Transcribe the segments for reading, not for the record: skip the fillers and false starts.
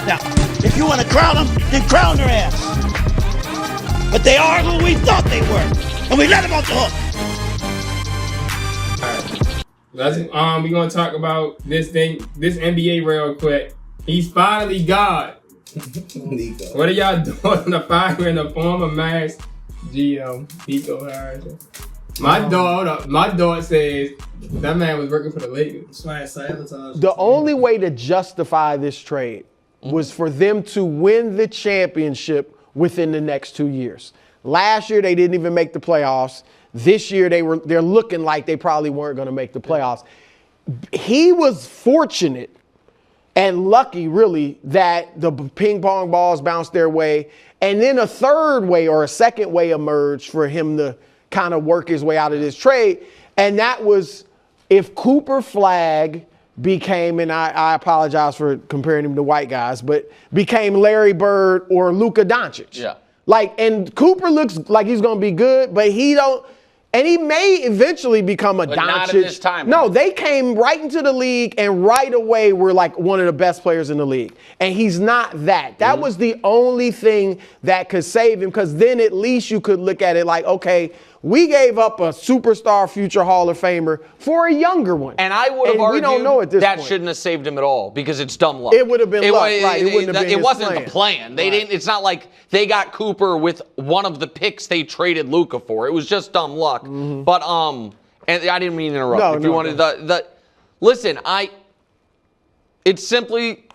Now, if you want to crown them, then crown their ass. But they are who we thought they were, and we let them off the hook. All right. We're gonna talk about this NBA real quick. He's finally God. Nico. What are y'all doing on the fire in the former Mavs GM Nico Harrison? My dog says that man was working for the Lakers. The only way to justify this trade was for them to win the championship within the next 2 years. Last year they didn't even make the playoffs. This year they're looking like they probably weren't going to make the playoffs. He was fortunate and lucky, really, that the ping pong balls bounced their way, and then a third way or a second way emerged for him to kind of work his way out of this trade, and that was if Cooper Flagg became, and I apologize for comparing him to white guys, but became Larry Bird or Lúka Dôncíc. Yeah. And Cooper looks like he's going to be good, but he don't. And he may eventually become a Doncic. Not at this time. No, they came right into the league and right away were like one of the best players in the league. And he's not that. That was the only thing that could save him, because then at least you could look at it like, okay, we gave up a superstar future Hall of Famer for a younger one. And I would have argued we don't know at this that point. shouldn't have saved him at all because it's dumb luck. It would have been luck, right? It wouldn't have been It his wasn't plan. the plan. They didn't. It's not like they got Cooper with one of the picks they traded Luka for. It was just dumb luck. But and I didn't mean to interrupt. No, if you wanted listen, it's simply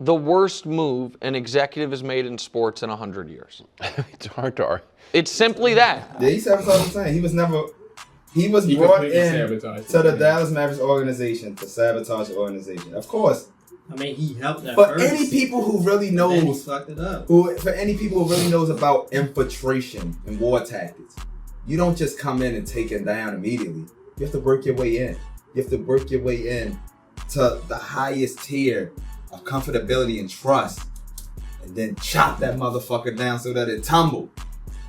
the worst move an executive has made in sports in 100 years. It's hard to argue. It's simply that. Yeah, he sabotaged the team. He was brought in to the Dallas Mavericks organization to sabotage the organization. Of course. I mean, he helped that But first. any people who really knows, And then he fucked it up. for any people who really knows about infiltration and war tactics, you don't just come in and take it down immediately. You have to work your way in. You have to work your way in to the highest tier of comfortability and trust, and then chop that motherfucker down so that it tumbled.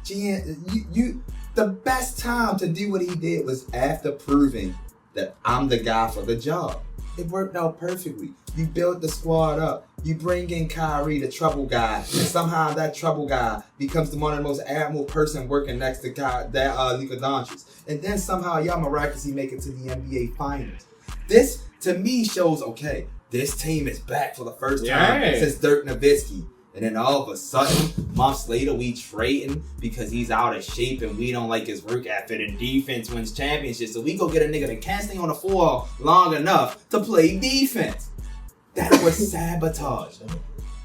The best time to do what he did was after proving that I'm the guy for the job. It worked out perfectly. You build the squad up. You bring in Kyrie, the trouble guy, and somehow that trouble guy becomes one of the most admirable person working next to Lúka Dôncíc. And then somehow y'all miraculously make it to the NBA Finals. This, to me, shows, okay, this team is back for the first time since Dirk Nowitzki. And then all of a sudden, months later, we trading because he's out of shape and we don't like his work ethic, and defense wins championships. So we go get a nigga that can't stay on the floor long enough to play defense. That was sabotage.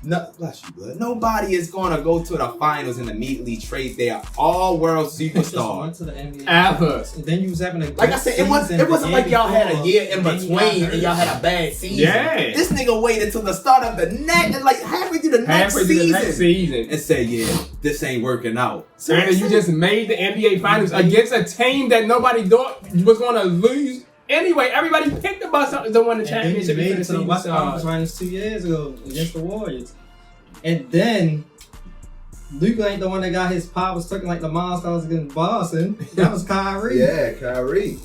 No, bless you, bud. Nobody is going to go to the finals and immediately trade their all-world superstar. To the NBA Ever. and then you was having a Like I said, it wasn't like y'all had a year in between and y'all had a bad season. Yeah. This nigga waited till the start of the next, like halfway through the next season. And say, yeah, this ain't working out. So and you just made the NBA Finals against a team that nobody thought was going to lose. Anyway, everybody picked the bus up to win the championship. And then you made it to the West Conference Finals 2 years ago against the Warriors. And then Luka ain't the one that got his powers taken like the Monsters against Boston. That was Kyrie. Yeah, Kyrie.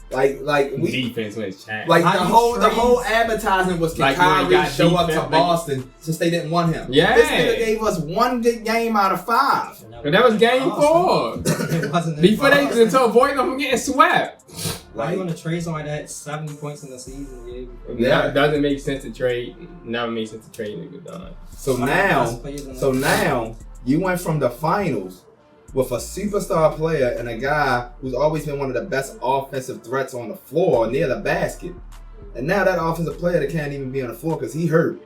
Like we defense wins champ. Like the whole advertisement was, can like Kyrie show up to defense, Boston since they didn't want him. Yeah. This nigga gave us one good game out of 5. And that was game 4. Before to avoid them from getting swept. Why you want to trade somebody that had 70 points in the season? Yeah, it doesn't make sense to trade. Never makes sense to trade nigga done. So now you went from the finals with a superstar player and a guy who's always been one of the best offensive threats on the floor near the basket. And now that offensive player that can't even be on the floor because he hurt.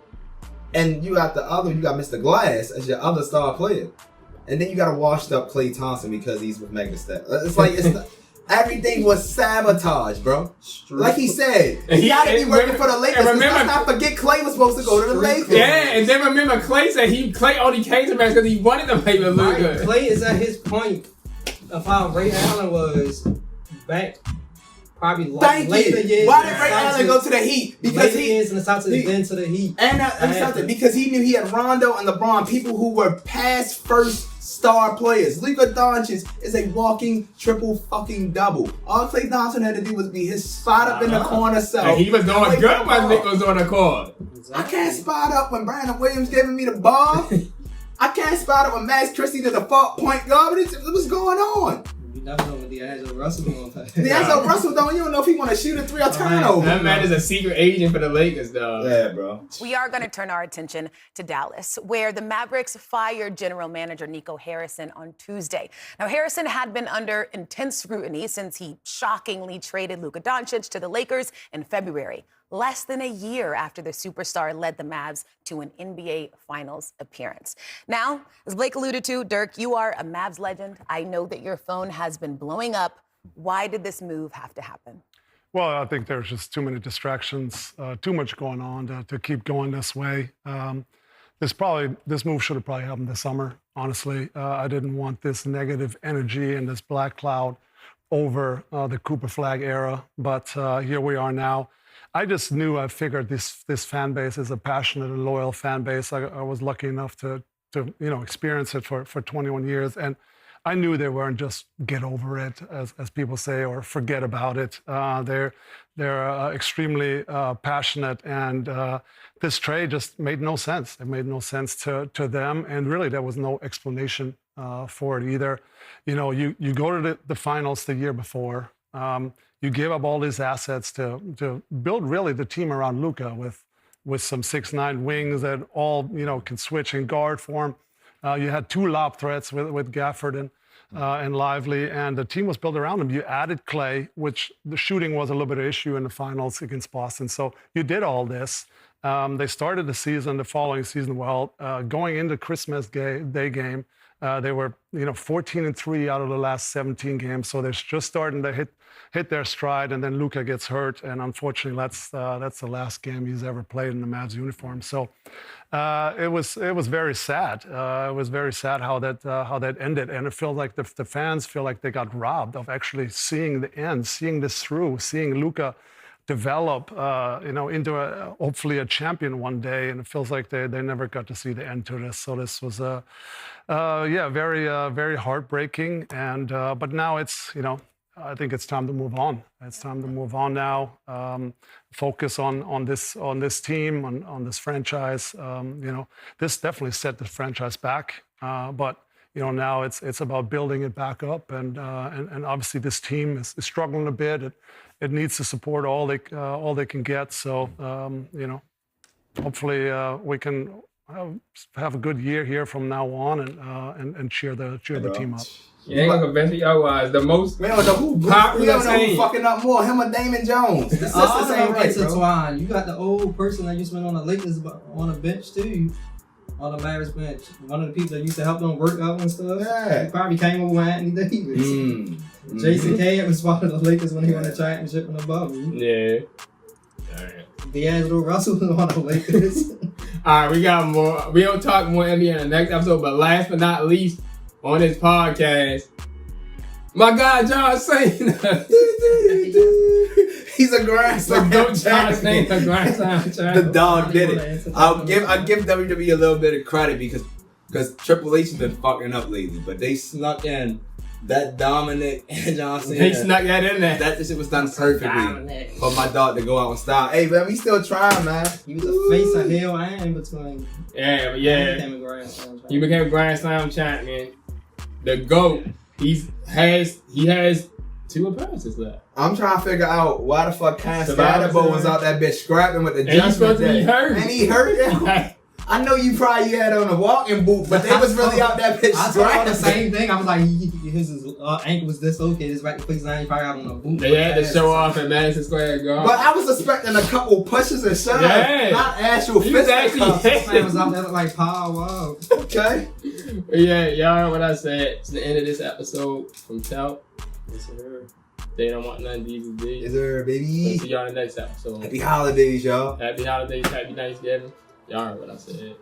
And you got Mr. Glass as your other star player. And then you got a washed up Klay Thompson because he's with Megastat. It's like, everything was sabotage, bro. Like he said, he got to be working for the Lakers. Let's not forget Klay was supposed to go to the Lakers. Yeah, and then remember Klay said Klay only came to Mavericks because he wanted to play with Luka. Klay is at his point of how Ray Allen was back probably later years. Why did Ray Allen go to the Heat? Because he is in the Celtics, then to the Heat. And because he knew he had Rondo and LeBron, people who were past first star players. Lúka Dôncíc is a walking triple fucking double. All Klay Thompson had to do was be his spot up in the corner cell. And he was doing good when Nick was on the court. I can't spot up when Brandon Williams giving me the ball. I can't spot up when Max Christie did the point guard. What's going on? You never know when D'Angelo Russell going to play. D'Angelo Russell you don't know if he want to shoot a 3 or turnover. That man is a secret agent for the Lakers, though. Yeah, bro. We are going to turn our attention to Dallas, where the Mavericks fired General Manager Nico Harrison on Tuesday. Now, Harrison had been under intense scrutiny since he shockingly traded Lúka Dôncíc to the Lakers in February, less than a year after the superstar led the Mavs to an NBA Finals appearance. Now, as Blake alluded to, Dirk, you are a Mavs legend. I know that your phone has been blowing up. Why did this move have to happen? Well, I think there's just too many distractions, too much going on to keep going this way. This move should have probably happened this summer, honestly. I didn't want this negative energy and this black cloud over the Cooper Flag era, but here we are now. I just knew, I figured this fan base is a passionate and loyal fan base. I was lucky enough to experience it for 21 years. And I knew they weren't just get over it, as people say, or forget about it. They're extremely passionate, and this trade just made no sense. It made no sense to them, and really there was no explanation for it either. You go to the finals the year before. You give up all these assets to build really the team around Luka with some 6'9" wings that all can switch and guard for him. You had 2 lob threats with Gafford and Lively, and the team was built around him. You added Klay, which the shooting was a little bit of an issue in the finals against Boston. So you did all this. They started the following season well. Going into Christmas Day game, they were 14-3 out of the last 17 games. So they're just starting to hit their stride, and then Luka gets hurt, and unfortunately that's the last game he's ever played in the Mavs uniform. So it was very sad. It was very sad how that ended, and it feels like the fans feel like they got robbed of actually seeing the end, seeing this through, seeing Luka develop into hopefully a champion one day, and it feels like they never got to see the end to this. So this was very heartbreaking, and but now it's I think it's time to move on. It's time to move on now. Focus on this team, on this franchise. This definitely set the franchise back. But now it's about building it back up, and obviously this team is struggling a bit. It needs to support all they can get. So hopefully we can have a good year here from now on, and cheer the team up. You ain't gonna convince me otherwise. The most popular We don't know who team. fucking up more, him or Damon Jones. The sisters ain't right, bro. intertwined. You got the old person that used to be on the Lakers on the bench too, on the Mavericks bench. One of the people that used to help them work out and stuff. Yeah. He probably came over with Anthony Davis. Jason Kidd was part of the Lakers when he won the championship in the bubble. Yeah. D'Angelo Russell was on the Lakers. All right, we got more. We'll talk more NBA in the next episode, but last but not least, on this podcast, my guy John Cena. He's a grand slam John champion. Cena, grand slam The champion. dog did it. I'll give WWE a little bit of credit because Triple H has been fucking up lately, but they snuck in that Dominic and John Cena. He snuck that in there. That shit was done perfectly for my dog to go out and style. Hey man, we still trying, man. He was a face of hell and in between. Yeah, but He yeah. became a grand slam champion. He became grand slam champion. The GOAT. He has 2 appearances left. I'm trying to figure out why the fuck Survivor Constantable was out that bitch scrapping with the And he's supposed to be Judgment Day. hurt. And he hurt him. I know you probably had on a walking boot, but they was really out that bitch I saw the scrapping. same thing. I was like, his ankle was dislocated. His right place now he probably out on a boot. They had to show off at Madison Square Garden. But I was expecting a couple pushes and shoves, Yeah. not actual He was fist cuffs. actually- Man was out there like power. Wow. Okay. But yeah, y'all heard what I said. It's the end of this episode from Tout. Yes, sir. They don't want none of these to be. Is there, We'll baby? see y'all in the next episode. Happy holidays, y'all. Happy holidays, happy Thanksgiving. Y'all heard what I said.